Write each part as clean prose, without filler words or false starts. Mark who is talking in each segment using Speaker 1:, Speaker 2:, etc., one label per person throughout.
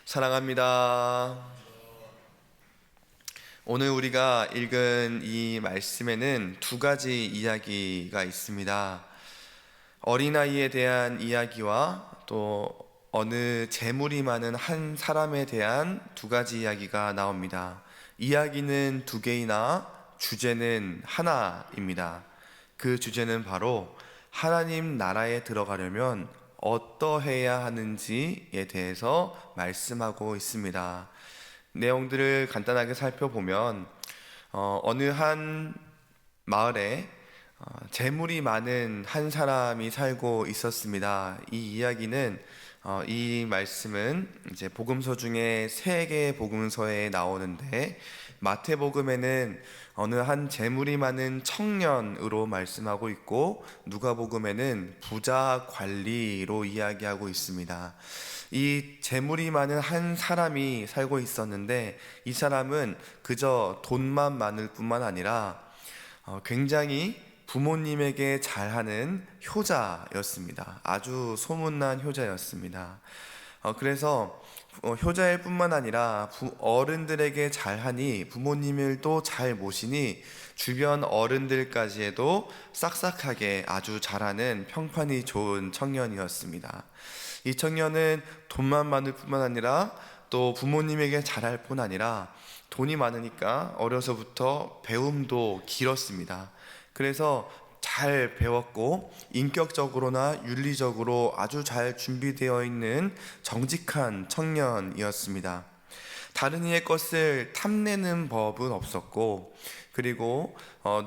Speaker 1: 사랑합니다. 오늘 우리가 읽은 이 말씀에는 두 가지 이야기가 있습니다. 어린아이에 대한 이야기와 또 어느 재물이 많은 한 사람에 대한 두 가지 이야기가 나옵니다. 이야기는 두 개이나 주제는 하나입니다. 그 주제는 바로 하나님 나라에 들어가려면 어떠해야 하는지에 대해서 말씀하고 있습니다. 내용들을 간단하게 살펴보면 어느 한 마을에 재물이 많은 한 사람이 살고 있었습니다. 이 이야기는 이 말씀은 이제 복음서 중에 세 개의 복음서에 나오는데 마태복음에는 어느 한 재물이 많은 청년으로 말씀하고 있고 누가복음에는 부자 관리로 이야기하고 있습니다. 이 재물이 많은 한 사람이 살고 있었는데 이 사람은 그저 돈만 많을 뿐만 아니라 굉장히 부모님에게 잘하는 효자였습니다. 아주 소문난 효자였습니다. 그래서 효자일 뿐만 아니라 어른들에게 잘하니 부모님을도 잘 모시니 주변 어른들까지에도 싹싹하게 아주 잘하는 평판이 좋은 청년이었습니다. 이 청년은 돈만 많을 뿐만 아니라 또 부모님에게 잘할 뿐 아니라 돈이 많으니까 어려서부터 배움도 길었습니다. 그래서 잘 배웠고 인격적으로나 윤리적으로 아주 잘 준비되어 있는 정직한 청년이었습니다. 다른 이의 것을 탐내는 법은 없었고 그리고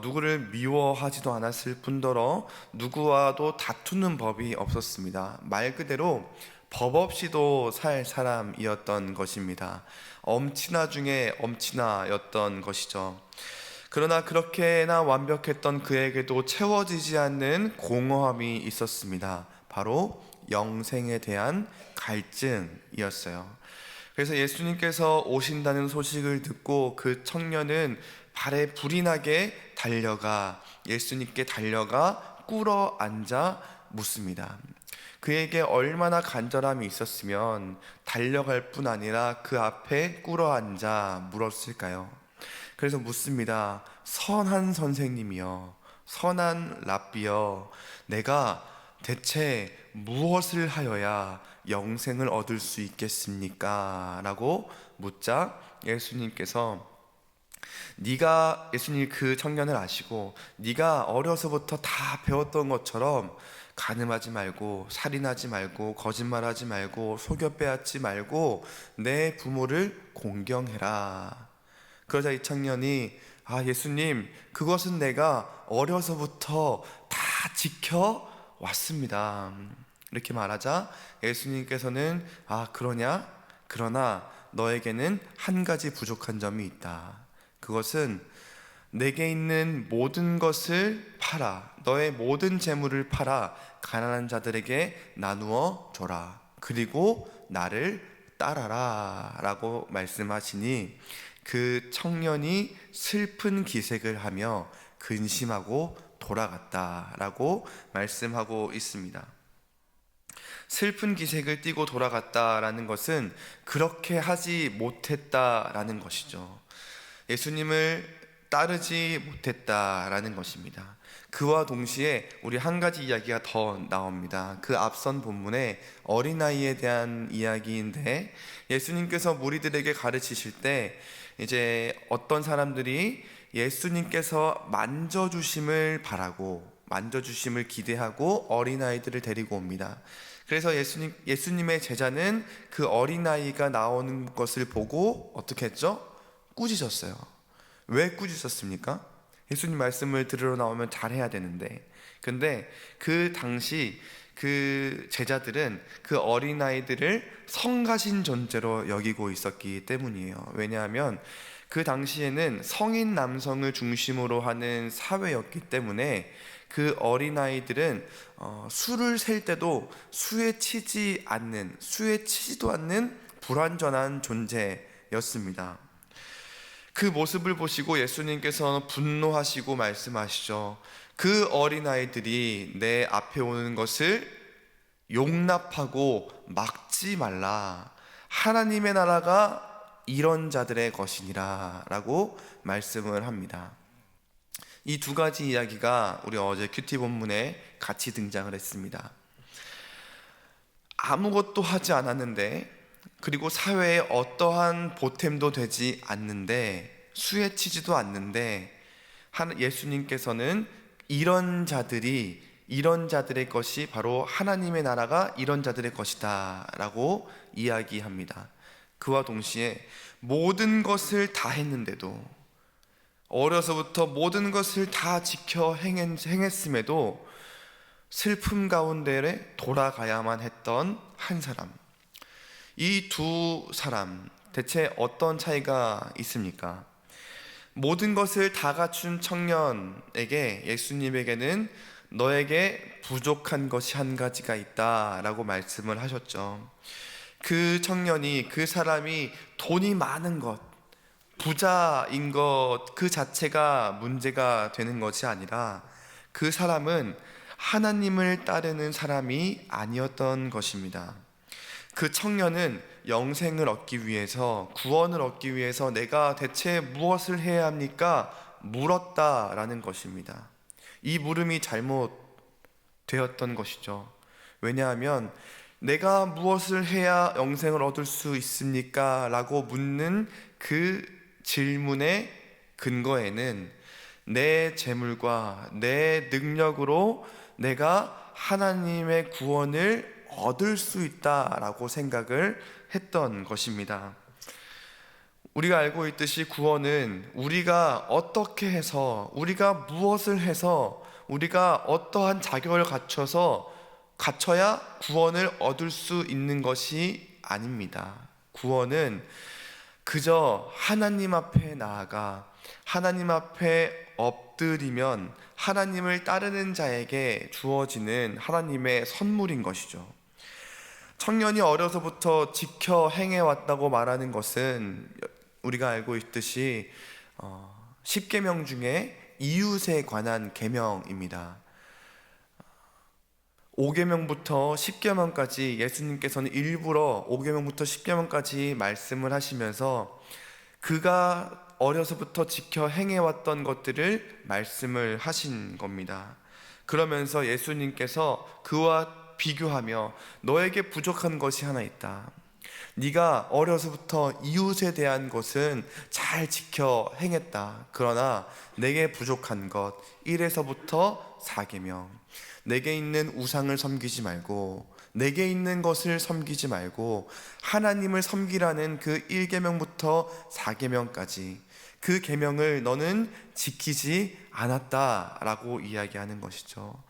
Speaker 1: 누구를 미워하지도 않았을 뿐더러 누구와도 다투는 법이 없었습니다. 말 그대로 법 없이도 살 사람이었던 것입니다. 엄친아 중에 엄친아였던 것이죠. 그러나 그렇게나 완벽했던 그에게도 채워지지 않는 공허함이 있었습니다. 바로 영생에 대한 갈증이었어요. 그래서 예수님께서 오신다는 소식을 듣고 그 청년은 발에 불이 나게 달려가 예수님께 달려가 꿇어 앉아 묻습니다. 그에게 얼마나 간절함이 있었으면 달려갈 뿐 아니라 그 앞에 꿇어 앉아 물었을까요? 그래서 묻습니다. 선한 선생님이여, 선한 랍비여, 내가 대체 무엇을 하여야 영생을 얻을 수 있겠습니까? 라고 묻자 예수님께서 예수님 그 청년을 아시고 네가 어려서부터 다 배웠던 것처럼 간음하지 말고 살인하지 말고 거짓말하지 말고 속여 빼앗지 말고 내 부모를 공경해라. 그러자 이 청년이 예수님 그것은 내가 어려서부터 다 지켜왔습니다. 이렇게 말하자 예수님께서는 그러냐? 그러나 너에게는 한 가지 부족한 점이 있다. 그것은 내게 있는 모든 것을 팔아 너의 모든 재물을 팔아 가난한 자들에게 나누어 줘라. 그리고 나를 따라라 라고 말씀하시니 그 청년이 슬픈 기색을 하며 근심하고 돌아갔다라고 말씀하고 있습니다. 슬픈 기색을 띠고 돌아갔다라는 것은 그렇게 하지 못했다라는 것이죠. 예수님을 따르지 못했다라는 것입니다. 그와 동시에 우리 한 가지 이야기가 더 나옵니다. 그 앞선 본문에 어린아이에 대한 이야기인데 예수님께서 무리들에게 가르치실 때 이제 어떤 사람들이 예수님께서 만져주심을 바라고 만져주심을 기대하고 어린아이들을 데리고 옵니다. 그래서 예수님의 제자는 그 어린아이가 나오는 것을 보고 어떻게 했죠? 꾸짖었어요. 왜 꾸짖었습니까? 예수님 말씀을 들으러 나오면 잘해야 되는데 근데 그 당시 그 제자들은 그 어린아이들을 성가신 존재로 여기고 있었기 때문이에요. 왜냐하면 그 당시에는 성인 남성을 중심으로 하는 사회였기 때문에 그 어린아이들은 수를 셀 때도 수에 치지도 않는 불완전한 존재였습니다. 그 모습을 보시고 예수님께서 분노하시고 말씀하시죠. 그 어린아이들이 내 앞에 오는 것을 용납하고 막지 말라. 하나님의 나라가 이런 자들의 것이니라 라고 말씀을 합니다. 이 두 가지 이야기가 우리 어제 큐티 본문에 같이 등장을 했습니다. 아무것도 하지 않았는데, 그리고 사회에 어떠한 보탬도 되지 않는데, 수에 치지도 않는데, 예수님께서는 이런 자들의 것이 바로 하나님의 나라가 이런 자들의 것이다 라고 이야기합니다. 그와 동시에 모든 것을 다 했는데도, 어려서부터 모든 것을 다 지켜 행했음에도 슬픔 가운데 돌아가야만 했던 한 사람, 이 두 사람 대체 어떤 차이가 있습니까? 모든 것을 다 갖춘 청년에게 예수님에게는 너에게 부족한 것이 한 가지가 있다 라고 말씀을 하셨죠. 그 청년이, 그 사람이 돈이 많은 것, 부자인 것 그 자체가 문제가 되는 것이 아니라, 그 사람은 하나님을 따르는 사람이 아니었던 것입니다. 그 청년은 영생을 얻기 위해서, 구원을 얻기 위해서 내가 대체 무엇을 해야 합니까? 물었다라는 것입니다. 이 물음이 잘못되었던 것이죠. 왜냐하면 내가 무엇을 해야 영생을 얻을 수 있습니까? 라고 묻는 그 질문의 근거에는 내 재물과 내 능력으로 내가 하나님의 구원을 얻을 수 있다라고 생각을 했던 것입니다. 우리가 알고 있듯이 구원은 우리가 어떻게 해서, 우리가 무엇을 해서, 우리가 어떠한 자격을 갖춰야 구원을 얻을 수 있는 것이 아닙니다. 구원은 그저 하나님 앞에 나아가 하나님 앞에 엎드리면 하나님을 따르는 자에게 주어지는 하나님의 선물인 것이죠. 청년이 어려서부터 지켜 행해왔다고 말하는 것은 우리가 알고 있듯이 10계명 중에 이웃에 관한 계명입니다. 5계명부터 10계명까지 예수님께서는 일부러 5계명부터 10계명까지 말씀을 하시면서 그가 어려서부터 지켜 행해왔던 것들을 말씀을 하신 겁니다. 그러면서 예수님께서 그와 비교하며 너에게 부족한 것이 하나 있다. 네가 어려서부터 이웃에 대한 것은 잘 지켜 행했다. 그러나 내게 부족한 것 1에서부터 4계명, 내게 있는 우상을 섬기지 말고, 내게 있는 것을 섬기지 말고 하나님을 섬기라는 그 1계명부터 4계명까지 그 계명을 너는 지키지 않았다라고 이야기하는 것이죠.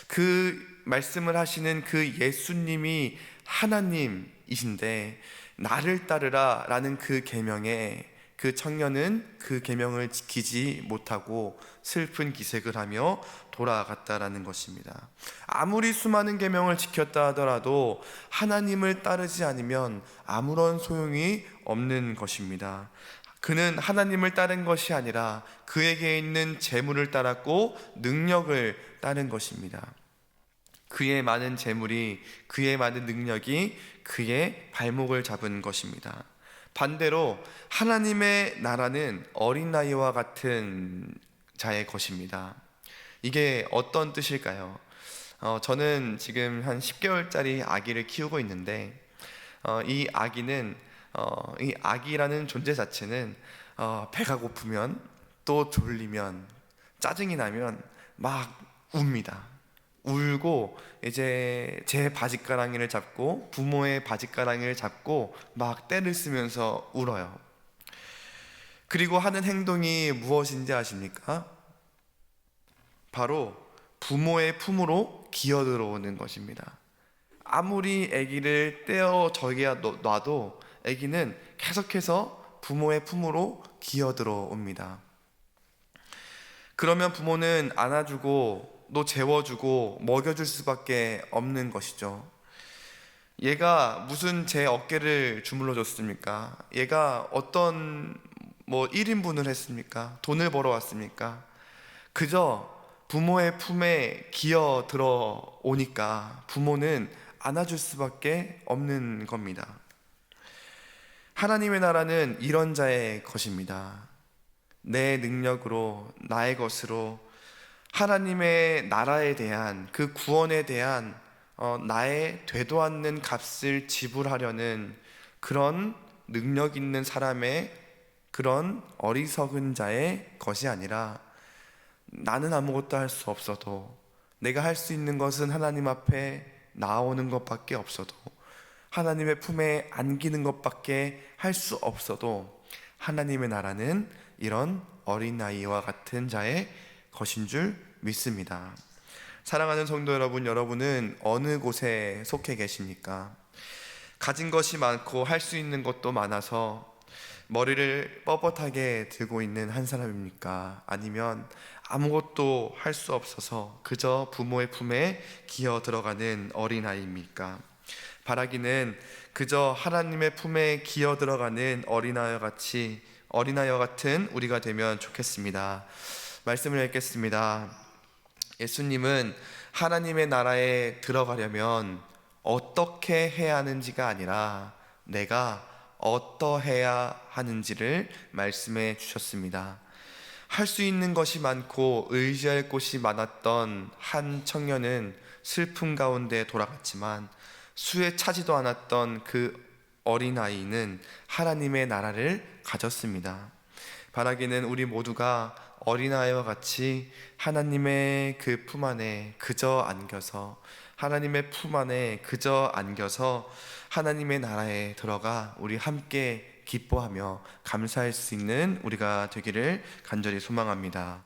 Speaker 1: 그 말씀을 하시는 그 예수님이 하나님이신데 나를 따르라 라는 그 계명에 그 청년은 그 계명을 지키지 못하고 슬픈 기색을 하며 돌아갔다라는 것입니다. 아무리 수많은 계명을 지켰다 하더라도 하나님을 따르지 않으면 아무런 소용이 없는 것입니다. 그는 하나님을 따른 것이 아니라 그에게 있는 재물을 따랐고 능력을 따른 것입니다. 그의 많은 재물이, 그의 많은 능력이 그의 발목을 잡은 것입니다. 반대로 하나님의 나라는 어린 나이와 같은 자의 것입니다. 이게 어떤 뜻일까요? 저는 지금 한 10개월짜리 아기를 키우고 있는데 이 아기라는 존재 자체는 배가 고프면, 또 졸리면, 짜증이 나면 막 웁니다. 울고 이제 제 바짓가랑이를 잡고, 부모의 바짓가랑이를 잡고 막 떼를 쓰면서 울어요. 그리고 하는 행동이 무엇인지 아십니까? 바로 부모의 품으로 기어들어오는 것입니다. 아무리 아기를 떼어 저기에 놔도 아기는 계속해서 부모의 품으로 기어들어옵니다. 그러면 부모는 안아주고 또 재워주고 먹여줄 수밖에 없는 것이죠. 얘가 무슨 제 어깨를 주물러 줬습니까? 얘가 어떤 1인분을 했습니까? 돈을 벌어 왔습니까? 그저 부모의 품에 기어 들어오니까 부모는 안아줄 수밖에 없는 겁니다. 하나님의 나라는 이런 자의 것입니다. 내 능력으로, 나의 것으로 하나님의 나라에 대한, 그 구원에 대한 나의 되도 않는 값을 지불하려는 그런 능력 있는 사람의, 그런 어리석은 자의 것이 아니라, 나는 아무것도 할 수 없어도, 내가 할 수 있는 것은 하나님 앞에 나오는 것밖에 없어도, 하나님의 품에 안기는 것밖에 할 수 없어도, 하나님의 나라는 이런 어린아이와 같은 자의 것인 줄 믿습니다. 사랑하는 성도 여러분, 여러분은 어느 곳에 속해 계십니까? 가진 것이 많고 할 수 있는 것도 많아서 머리를 뻣뻣하게 들고 있는 한 사람입니까? 아니면 아무것도 할 수 없어서 그저 부모의 품에 기어 들어가는 어린아이입니까? 바라기는 그저 하나님의 품에 기어 들어가는 어린아이와 같은 우리가 되면 좋겠습니다. 말씀을 읽겠습니다. 예수님은 하나님의 나라에 들어가려면 어떻게 해야 하는지가 아니라 내가 어떠해야 하는지를 말씀해 주셨습니다. 할 수 있는 것이 많고 의지할 곳이 많았던 한 청년은 슬픔 가운데 돌아갔지만, 수에 차지도 않았던 그 어린아이는 하나님의 나라를 가졌습니다. 바라기는 우리 모두가 어린아이와 같이 하나님의 그 품 안에 그저 안겨서, 하나님의 품 안에 그저 안겨서 하나님의 나라에 들어가 우리 함께 기뻐하며 감사할 수 있는 우리가 되기를 간절히 소망합니다.